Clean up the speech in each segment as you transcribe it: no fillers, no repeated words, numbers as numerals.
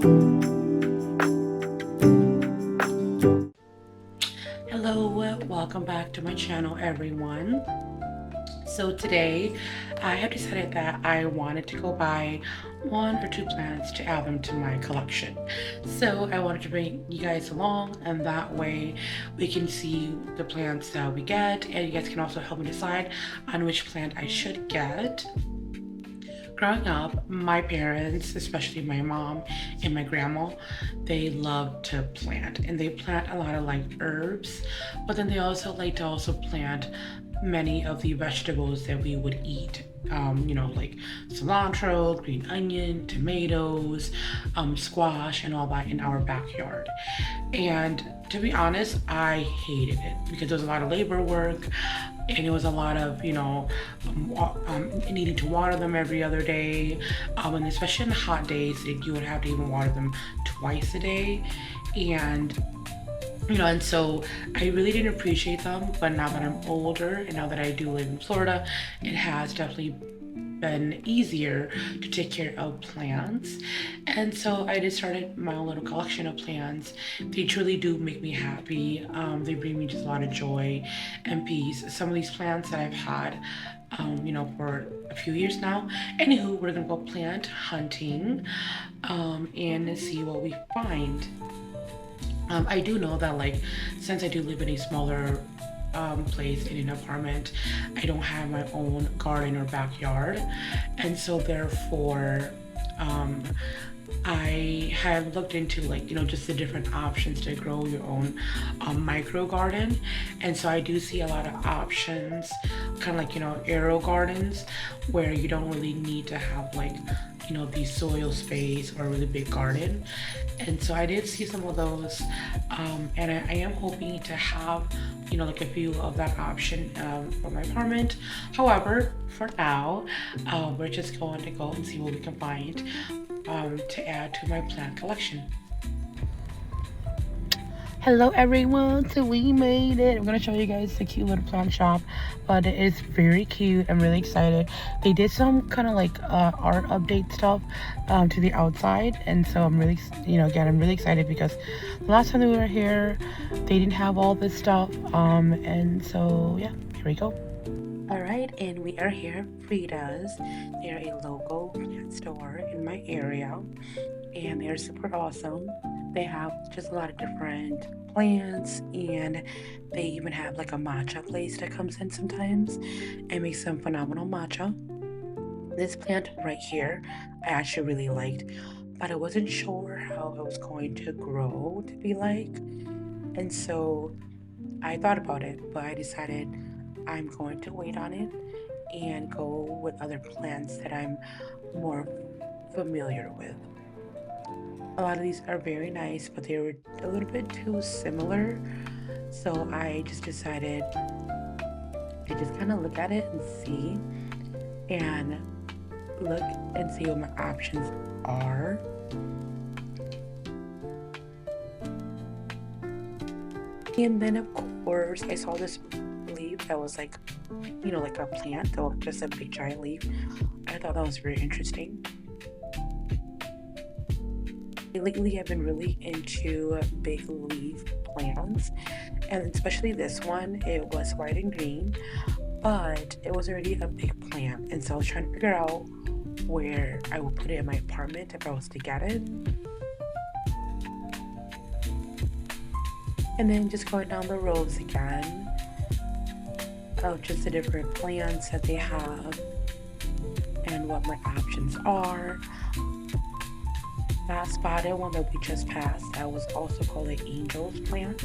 Hello, welcome back to my channel, everyone. So today I have decided that I wanted to go buy 1 or 2 plants to add them to my collection. So I wanted to bring you guys along, and that way we can see the plants that we get, and you guys can also help me decide on which plant I should get. Growing up, my parents, especially my mom and my grandma, they love to plant, and they plant a lot of like herbs, but then they also like to also plant many of the vegetables that we would eat. Like cilantro, green onion, tomatoes, squash, and all that in our backyard. And to be honest, I hated it because there was a lot of labor work, and it was a lot of needing to water them every other day, and especially in the hot days, you would have to even water them twice a day. And so I really didn't appreciate them. But now that I'm older and now that I do live in Florida, it has definitely been easier to take care of plants. And so I just started my own little collection of plants. They truly do make me happy. They bring me just a lot of joy and peace. Some of these plants that I've had for a few years now. Anywho, we're gonna go plant hunting and see what we find. I do know that, like, since I do live in a smaller place in an apartment, I don't have my own garden or backyard, and so therefore, I have looked into, like, just the different options to grow your own micro garden. And so I do see a lot of options, kind of like, aero gardens, where you don't really need to have like, the soil space or a really big garden. And so I did see some of those, and I am hoping to have, like a few of that option for my apartment. However, for now, we're just going to go and see what we can find to add to my plant collection. Hello everyone, so we made it. I'm gonna show you guys the cute little plant shop, but it is very cute. I'm really excited. They did some kind of like art update stuff to the outside, and so I'm really, again, I'm really excited because the last time we were here, they didn't have all this stuff, and so yeah, here we go. All right, and we are here at Frida's. They're a local plant store in my area, and they're super awesome. They have just a lot of different plants, and they even have like a matcha place that comes in sometimes and makes some phenomenal matcha. This plant right here, I actually really liked, but I wasn't sure how it was going to grow to be like. And so I thought about it, but I decided I'm going to wait on it and go with other plants that I'm more familiar with. A lot of these are very nice, but they were a little bit too similar. So I just decided to just kind of look at it and see, and look and see what my options are. And then of course I saw this leaf that was like, like a plant, though just a big giant leaf. I thought that was very interesting. Lately, I've been really into big leaf plants, and especially this one. It was white and green, but it was already a big plant, and so I was trying to figure out where I would put it in my apartment if I was to get it. And then just going down the rows again of just the different plants that they have and what my options are. That spotted one that we just passed, that was also called an angel's plant.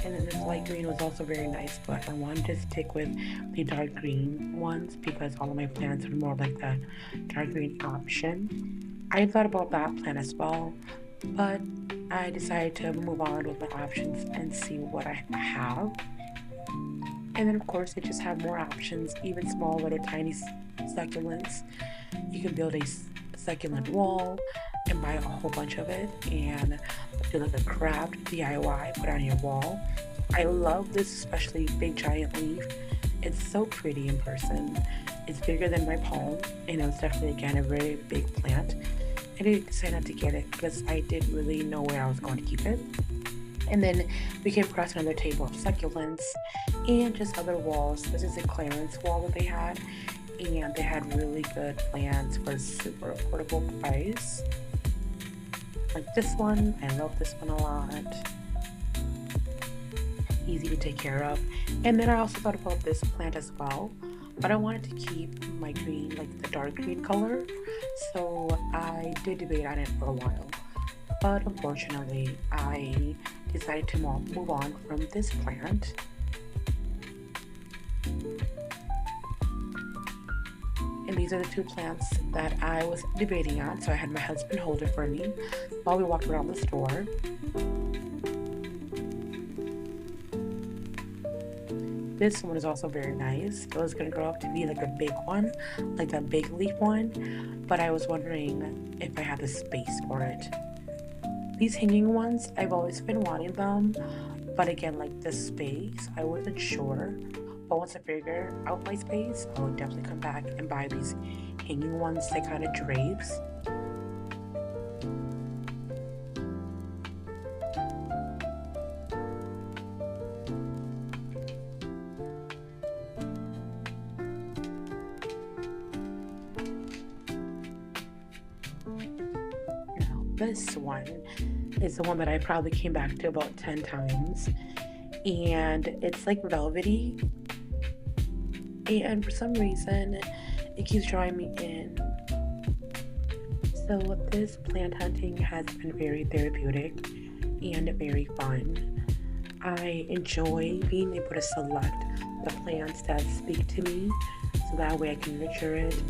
And then this light green was also very nice, but I wanted to stick with the dark green ones because all of my plants are more like the dark green option. I thought about that plant as well, but I decided to move on with my options and see what I have. And then of course they just have more options, even small little tiny succulents. You can build a succulent wall and buy a whole bunch of it and do like a craft DIY, put on your wall. I love this especially big giant leaf. It's so pretty in person. It's bigger than my palm, and it's definitely, again, a very big plant. I did decide not to get it because I didn't really know where I was going to keep it. And then we came across another table of succulents and just other walls. This is a clearance wall that they had, and they had really good plants for a super affordable price. Like this one, I love this one a lot. Easy to take care of. And then I also thought about this plant as well, but I wanted to keep my green, like the dark green color, so I did debate on it for a while. But unfortunately, I decided to move on from this plant. And these are the two plants that I was debating on, so I had my husband hold it for me while we walked around the store. This one is also very nice. It was going to grow up to be like a big one, like that big leaf one, but I was wondering if I had the space for it. These hanging ones, I've always been wanting them, but again, like the space, I wasn't sure. But once I figure out my space, I will definitely come back and buy these hanging ones that kind of drapes. Now, this one is the one that I probably came back to about 10 times. And it's like velvety, and for some reason it keeps drawing me in. So this plant hunting has been very therapeutic and very fun. I enjoy being able to select the plants that speak to me, so that way I can nurture it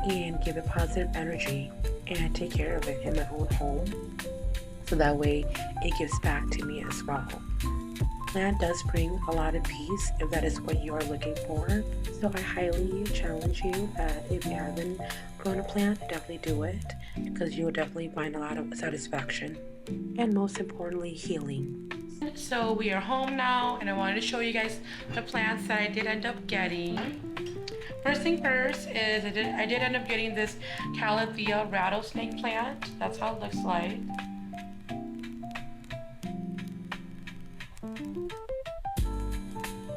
and give it positive energy and take care of it in my own home, so that way it gives back to me as well. Plant does bring a lot of peace if that is what you are looking for. So I highly challenge you that if you haven't grown a plant, definitely do it, because you will definitely find a lot of satisfaction and most importantly, healing. So we are home now, and I wanted to show you guys the plants that I did end up getting. First thing first is I did end up getting this Calathea rattlesnake plant. That's how it looks like.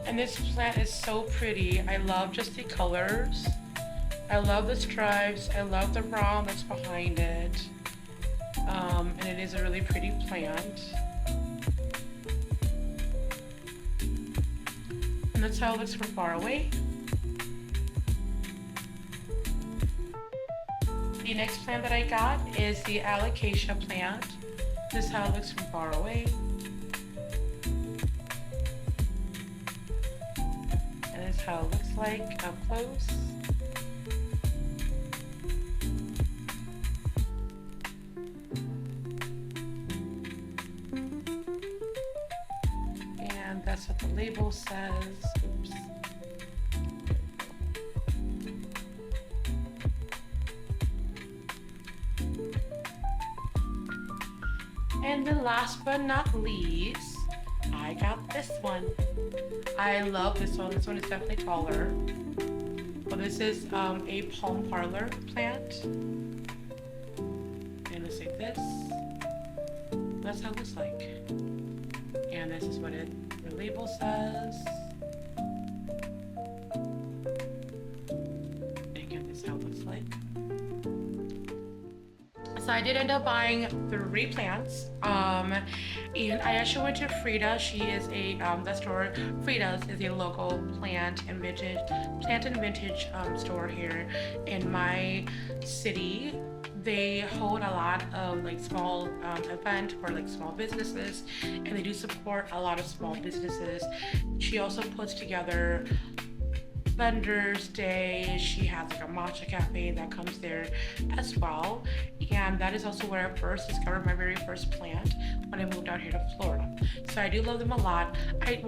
And this plant is so pretty. I love just the colors. I love the stripes. I love the brown that's behind it. And it is a really pretty plant. And that's how it looks from far away. The next plant that I got is the alocasia plant. This is how it looks from far away. How it looks like up close. And that's what the label says. Oops. And then last but not least, I got this one. I love this one. This one is definitely taller. But this is a palm parlor plant. And it's like this. That's how it looks like. And this is what the label says. Again, this is how it looks like. So I did end up buying 3 plants. And I actually went to Frida. She is the store. Frida's is a local plant and vintage store here in my city. They hold a lot of like small event for like small businesses, and they do support a lot of small businesses. She also puts together Vendors Day. She has like a matcha cafe that comes there as well, and that is also where I first discovered my very first plant when I moved out here to Florida. So I do love them a lot. The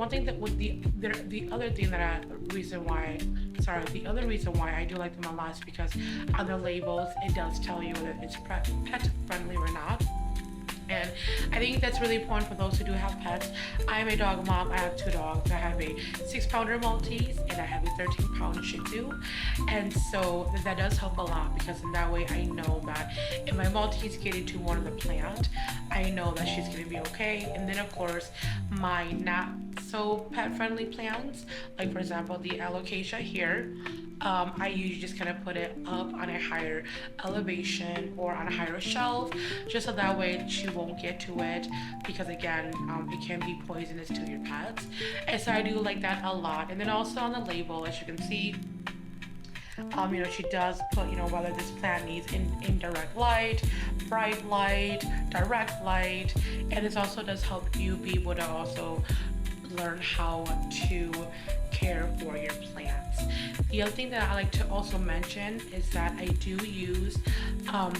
other reason why I do like them a lot is because on the labels it does tell you whether it's pet friendly or not. And I think that's really important for those who do have pets. I am a dog mom. I have 2 dogs. I have a 6-pounder Maltese and I have a 13-pound Shih Tzu. And so that does help a lot, because in that way I know that if my Maltese get into one of the plant, I know that she's going to be okay. And then of course my not so pet friendly plants, like for example the alocasia here, I usually just kind of put it up on a higher elevation or on a higher shelf, just so that way she won't get to it, because again, it can be poisonous to your pets. And so I do like that a lot. And then also on the label, as you can see, she does put, whether this plant needs indirect light, bright light, direct light, and this also does help you be able to also learn how to care for your plants. The other thing that I like to also mention is that I do use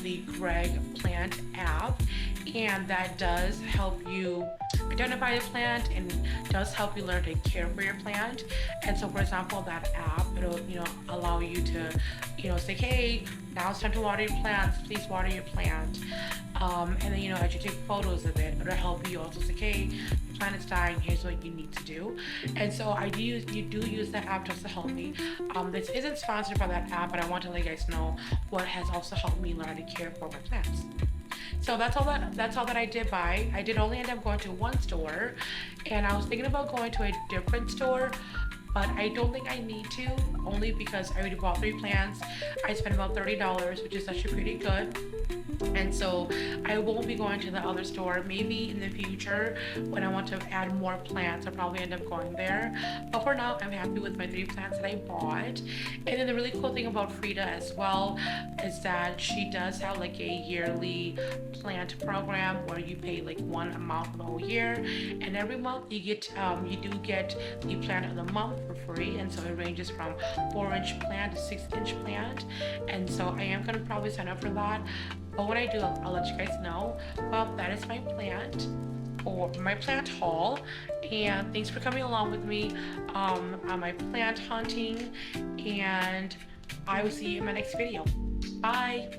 the Greg Plant app, and that does help you identify the plant and does help you learn to care for your plant. And so for example, that app, it'll allow you to say, hey, now it's time to water your plants, please water your plant. And then as you take photos of it, it'll help you also say, hey, the plant is dying, here's what you need to do. And so you do use that app just to help me. This isn't sponsored by that app, but I want to let you guys know what has also helped me learn to care for my plants. So that's all that I did buy. I did only end up going to one store, and I was thinking about going to a different store, but I don't think I need to, only because I already bought 3 plants. I spent about $30, which is actually pretty good. And so I won't be going to the other store. Maybe in the future when I want to add more plants, I'll probably end up going there. But for now, I'm happy with my 3 plants that I bought. And then the really cool thing about Frida as well is that she does have like a yearly plant program where you pay like one amount for the whole year, and every month you do get the plant of the month for free. And so it ranges from 4-inch plant to 6-inch plant, and so I am gonna probably sign up for that. But when I do, I'll let you guys know. Well, that is my plant, or my plant haul, and thanks for coming along with me on my plant hunting, and I will see you in my next video. Bye.